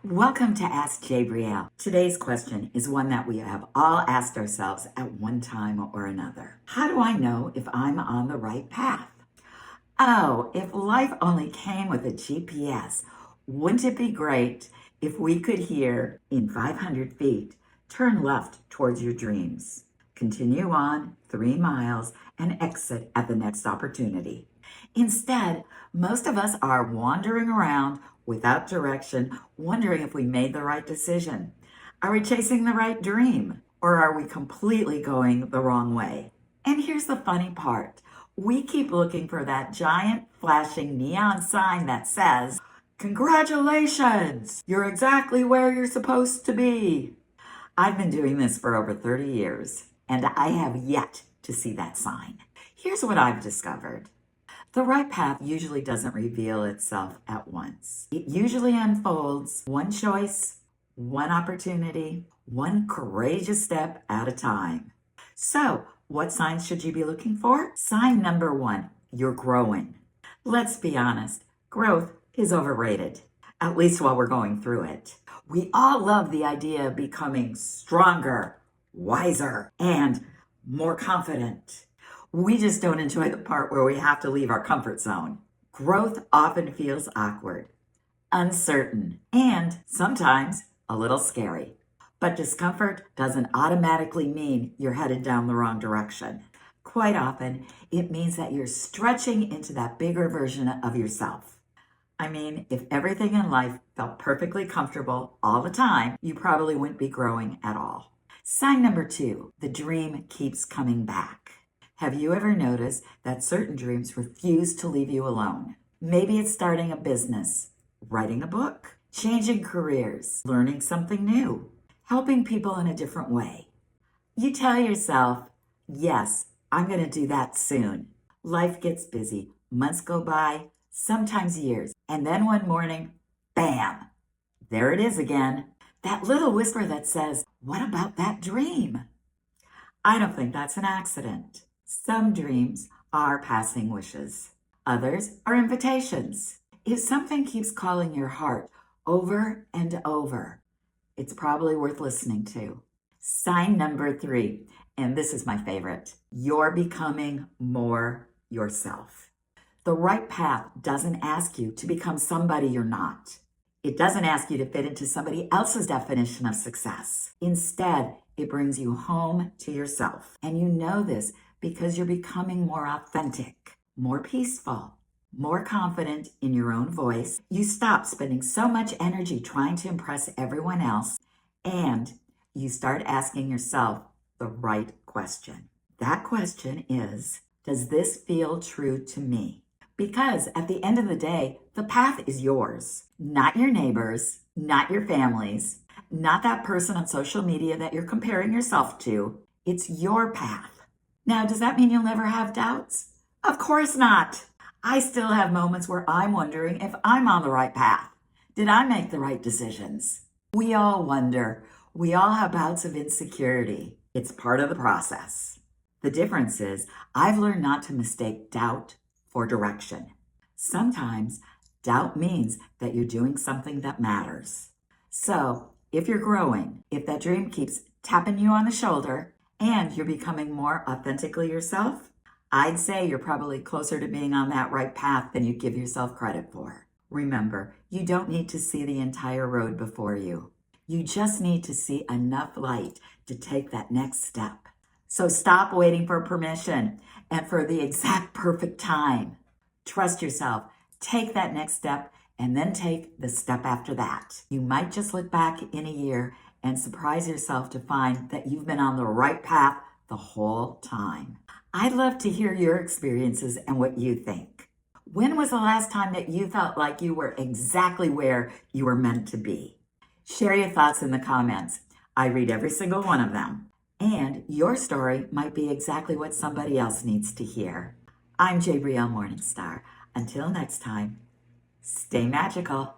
Welcome to Ask Jabrielle. Today's question is one that we have all asked ourselves at one time or another. How do I know if I'm on the right path? Oh, if life only came with a GPS, wouldn't it be great if we could hear in 500 feet, turn left towards your dreams. Continue on 3 miles and exit at the next opportunity. Instead, most of us are wandering around without direction, wondering if we made the right decision. Are we chasing the right dream, or are we completely going the wrong way? And here's the funny part. We keep looking for that giant flashing neon sign that says, "Congratulations! You're exactly where you're supposed to be." I've been doing this for over 30 years, and I have yet to see that sign. Here's what I've discovered. The right path usually doesn't reveal itself at once. It usually unfolds one choice, one opportunity, one courageous step at a time. So, what signs should you be looking for? Sign number 1, you're growing. Let's be honest, growth is overrated, at least while we're going through it. We all love the idea of becoming stronger, wiser, and more confident. We just don't enjoy the part where we have to leave our comfort zone. Growth often feels awkward, uncertain, and sometimes a little scary. But discomfort doesn't automatically mean you're headed down the wrong direction. Quite often, it means that you're stretching into that bigger version of yourself. I mean, if everything in life felt perfectly comfortable all the time, you probably wouldn't be growing at all. Sign number 2, the dream keeps coming back. Have you ever noticed that certain dreams refuse to leave you alone? Maybe it's starting a business, writing a book, changing careers, learning something new, helping people in a different way. You tell yourself, yes, I'm going to do that soon. Life gets busy, months go by, sometimes years, and then one morning, bam, there it is again. That little whisper that says, what about that dream? I don't think that's an accident. Some dreams are passing wishes. Others are invitations. If something keeps calling your heart over and over, it's probably worth listening to. Sign number 3, and this is my favorite. You're becoming more yourself. The right path doesn't ask you to become somebody you're not. It doesn't ask you to fit into somebody else's definition of success. Instead, it brings you home to yourself. And you know this because you're becoming more authentic, more peaceful, more confident in your own voice. You stop spending so much energy trying to impress everyone else, and you start asking yourself the right question. That question is, does this feel true to me? Because at the end of the day, the path is yours, not your neighbors, not your family's, not that person on social media that you're comparing yourself to. It's your path. Now, does that mean you'll never have doubts? Of course not. I still have moments where I'm wondering if I'm on the right path. Did I make the right decisions? We all wonder. We all have bouts of insecurity. It's part of the process. The difference is I've learned not to mistake doubt for direction. Sometimes doubt means that you're doing something that matters. So if you're growing, if that dream keeps tapping you on the shoulder and you're becoming more authentically yourself, I'd say you're probably closer to being on that right path than you give yourself credit for. Remember, you don't need to see the entire road before you. You just need to see enough light to take that next step. So stop waiting for permission and for the exact perfect time. Trust yourself, take that next step, and then take the step after that. You might just look back in a year and surprise yourself to find that you've been on the right path the whole time. I'd love to hear your experiences and what you think. When was the last time that you felt like you were exactly where you were meant to be? Share your thoughts in the comments. I read every single one of them. And your story might be exactly what somebody else needs to hear. I'm Jabrielle Morningstar. Until next time, stay magical.